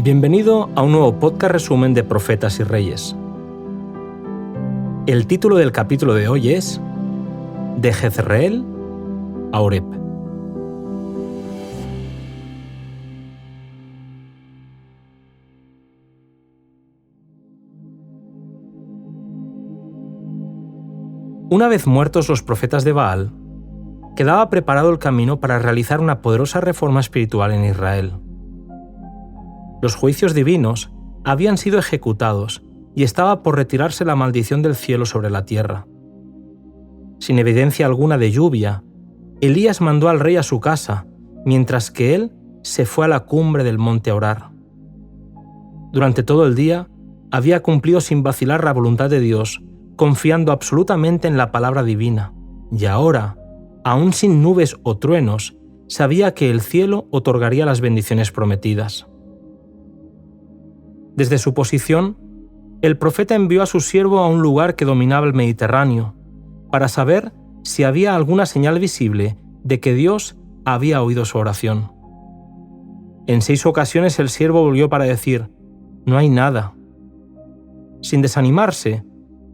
Bienvenido a un nuevo podcast resumen de Profetas y Reyes. El título del capítulo de hoy es De Jezreel a Oreb. Una vez muertos los profetas de Baal, quedaba preparado el camino para realizar una poderosa reforma espiritual en Israel. Los juicios divinos habían sido ejecutados y estaba por retirarse la maldición del cielo sobre la tierra. Sin evidencia alguna de lluvia, Elías mandó al rey a su casa, mientras que él se fue a la cumbre del monte a orar. Durante todo el día, había cumplido sin vacilar la voluntad de Dios, confiando absolutamente en la palabra divina, y ahora, aún sin nubes o truenos, sabía que el cielo otorgaría las bendiciones prometidas. Desde su posición, el profeta envió a su siervo a un lugar que dominaba el Mediterráneo, para saber si había alguna señal visible de que Dios había oído su oración. En 6 ocasiones el siervo volvió para decir: «No hay nada». Sin desanimarse,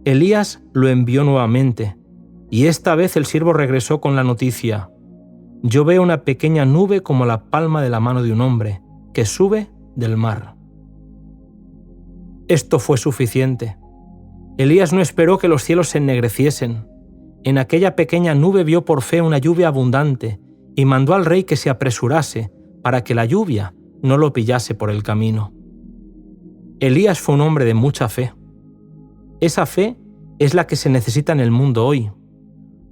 Elías lo envió nuevamente, y esta vez el siervo regresó con la noticia: «Yo veo una pequeña nube como la palma de la mano de un hombre, que sube del mar». Esto fue suficiente. Elías no esperó que los cielos se ennegreciesen. En aquella pequeña nube vio por fe una lluvia abundante y mandó al rey que se apresurase para que la lluvia no lo pillase por el camino. Elías fue un hombre de mucha fe. Esa fe es la que se necesita en el mundo hoy.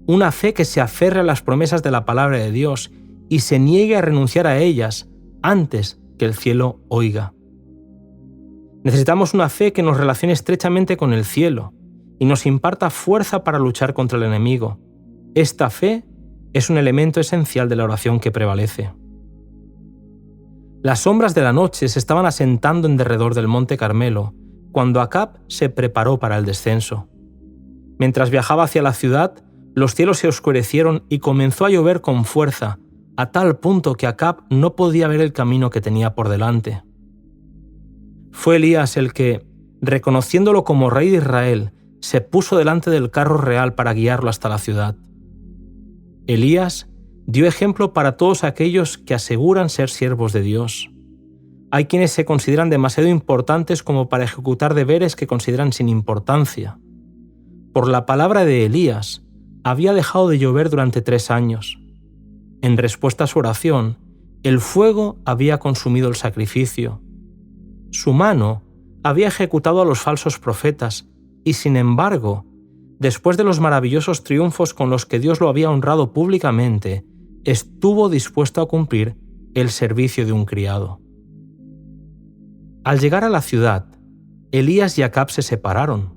Una fe que se aferre a las promesas de la palabra de Dios y se niegue a renunciar a ellas antes que el cielo oiga. Necesitamos una fe que nos relacione estrechamente con el cielo y nos imparta fuerza para luchar contra el enemigo. Esta fe es un elemento esencial de la oración que prevalece. Las sombras de la noche se estaban asentando en derredor del monte Carmelo cuando Acab se preparó para el descenso. Mientras viajaba hacia la ciudad, los cielos se oscurecieron y comenzó a llover con fuerza, a tal punto que Acab no podía ver el camino que tenía por delante. Fue Elías el que, reconociéndolo como rey de Israel, se puso delante del carro real para guiarlo hasta la ciudad. Elías dio ejemplo para todos aquellos que aseguran ser siervos de Dios. Hay quienes se consideran demasiado importantes como para ejecutar deberes que consideran sin importancia. Por la palabra de Elías, había dejado de llover durante 3 años. En respuesta a su oración, el fuego había consumido el sacrificio. Su mano había ejecutado a los falsos profetas y, sin embargo, después de los maravillosos triunfos con los que Dios lo había honrado públicamente, estuvo dispuesto a cumplir el servicio de un criado. Al llegar a la ciudad, Elías y Acab se separaron.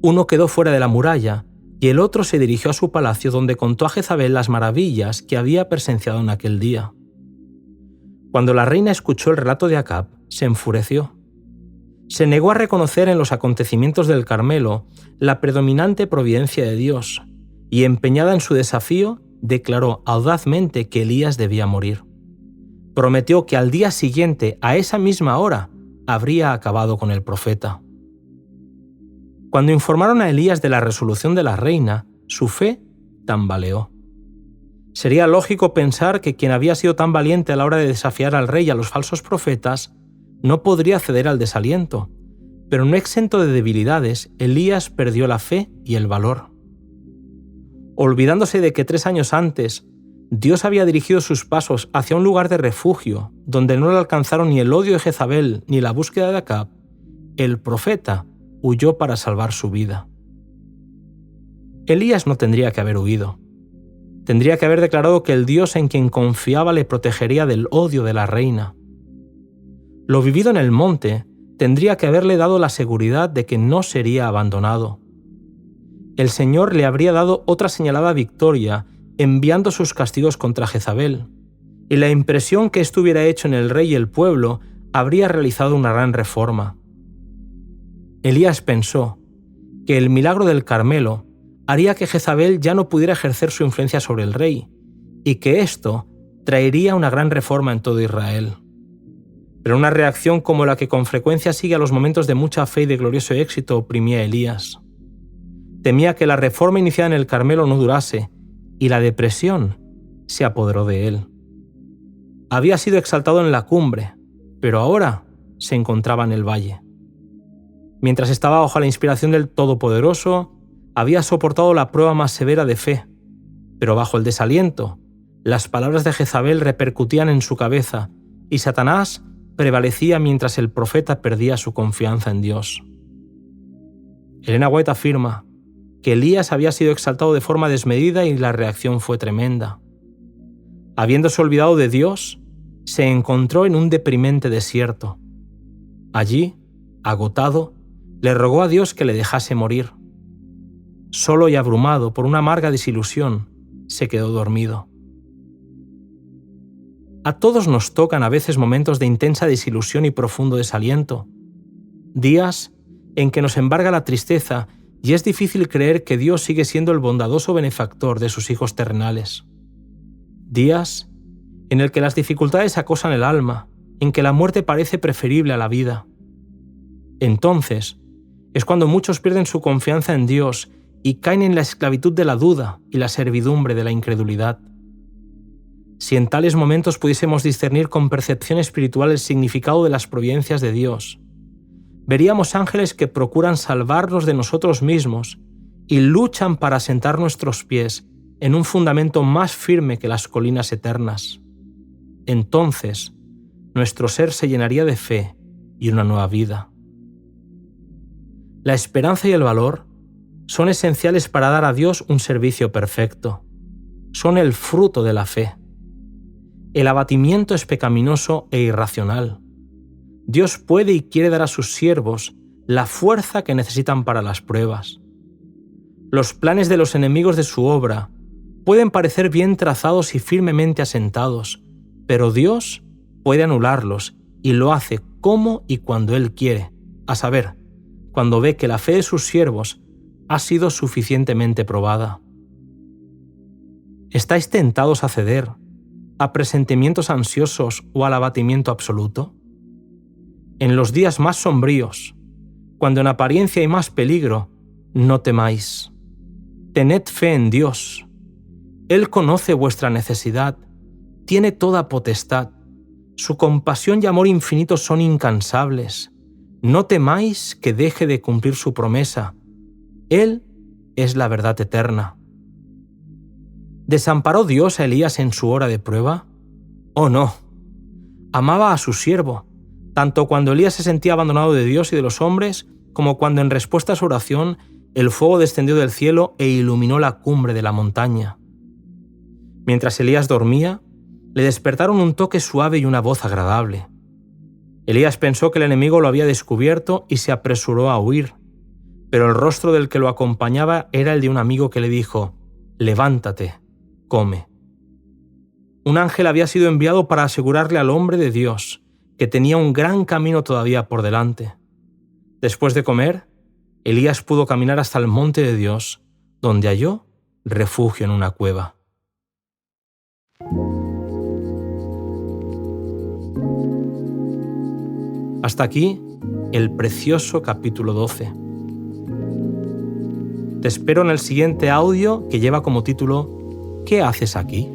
Uno quedó fuera de la muralla y el otro se dirigió a su palacio, donde contó a Jezabel las maravillas que había presenciado en aquel día. Cuando la reina escuchó el relato de Acab, se enfureció. Se negó a reconocer en los acontecimientos del Carmelo la predominante providencia de Dios y, empeñada en su desafío, declaró audazmente que Elías debía morir. Prometió que al día siguiente, a esa misma hora, habría acabado con el profeta. Cuando informaron a Elías de la resolución de la reina, su fe tambaleó. Sería lógico pensar que quien había sido tan valiente a la hora de desafiar al rey y a los falsos profetas no podría ceder al desaliento, pero no exento de debilidades, Elías perdió la fe y el valor. Olvidándose de que 3 años antes, Dios había dirigido sus pasos hacia un lugar de refugio, donde no le alcanzaron ni el odio de Jezabel ni la búsqueda de Acab, el profeta huyó para salvar su vida. Elías no tendría que haber huido. Tendría que haber declarado que el Dios en quien confiaba le protegería del odio de la reina. Lo vivido en el monte tendría que haberle dado la seguridad de que no sería abandonado. El Señor le habría dado otra señalada victoria, enviando sus castigos contra Jezabel, y la impresión que esto hubiera hecho en el rey y el pueblo habría realizado una gran reforma. Elías pensó que el milagro del Carmelo haría que Jezabel ya no pudiera ejercer su influencia sobre el rey, y que esto traería una gran reforma en todo Israel. pero una reacción como la que con frecuencia sigue a los momentos de mucha fe y de glorioso éxito oprimía a Elías. Temía que la reforma iniciada en el Carmelo no durase, y la depresión se apoderó de él. Había sido exaltado en la cumbre, pero ahora se encontraba en el valle. Mientras estaba bajo la inspiración del Todopoderoso, había soportado la prueba más severa de fe, pero bajo el desaliento, las palabras de Jezabel repercutían en su cabeza y Satanás prevalecía mientras el profeta perdía su confianza en Dios. Elena White afirma que Elías había sido exaltado de forma desmedida y la reacción fue tremenda. Habiéndose olvidado de Dios, se encontró en un deprimente desierto. Allí, agotado, le rogó a Dios que le dejase morir. Solo y abrumado por una amarga desilusión, se quedó dormido. A todos nos tocan a veces momentos de intensa desilusión y profundo desaliento. Días en que nos embarga la tristeza y es difícil creer que Dios sigue siendo el bondadoso benefactor de sus hijos terrenales. Días en el que las dificultades acosan el alma, en que la muerte parece preferible a la vida. Entonces, es cuando muchos pierden su confianza en Dios y caen en la esclavitud de la duda y la servidumbre de la incredulidad. Si en tales momentos pudiésemos discernir con percepción espiritual el significado de las providencias de Dios, veríamos ángeles que procuran salvarnos de nosotros mismos y luchan para asentar nuestros pies en un fundamento más firme que las colinas eternas. Entonces, nuestro ser se llenaría de fe y una nueva vida. La esperanza y el valor son esenciales para dar a Dios un servicio perfecto. Son el fruto de la fe. El abatimiento es pecaminoso e irracional. Dios puede y quiere dar a sus siervos la fuerza que necesitan para las pruebas. Los planes de los enemigos de su obra pueden parecer bien trazados y firmemente asentados, pero Dios puede anularlos y lo hace como y cuando Él quiere, a saber, cuando ve que la fe de sus siervos ha sido suficientemente probada. ¿Estáis tentados a ceder a presentimientos ansiosos o al abatimiento absoluto? En los días más sombríos, cuando en apariencia hay más peligro, no temáis. Tened fe en Dios. Él conoce vuestra necesidad, tiene toda potestad. Su compasión y amor infinito son incansables. No temáis que deje de cumplir su promesa. Él es la verdad eterna. ¿Desamparó Dios a Elías en su hora de prueba? ¡Oh no! Amaba a su siervo, tanto cuando Elías se sentía abandonado de Dios y de los hombres, como cuando en respuesta a su oración el fuego descendió del cielo e iluminó la cumbre de la montaña. Mientras Elías dormía, le despertaron un toque suave y una voz agradable. Elías pensó que el enemigo lo había descubierto y se apresuró a huir, pero el rostro del que lo acompañaba era el de un amigo que le dijo: «Levántate, come». Un ángel había sido enviado para asegurarle al hombre de Dios que tenía un gran camino todavía por delante. Después de comer, Elías pudo caminar hasta el monte de Dios, donde halló refugio en una cueva. Hasta aquí el precioso capítulo 12. Te espero en el siguiente audio que lleva como título ¿Qué haces aquí?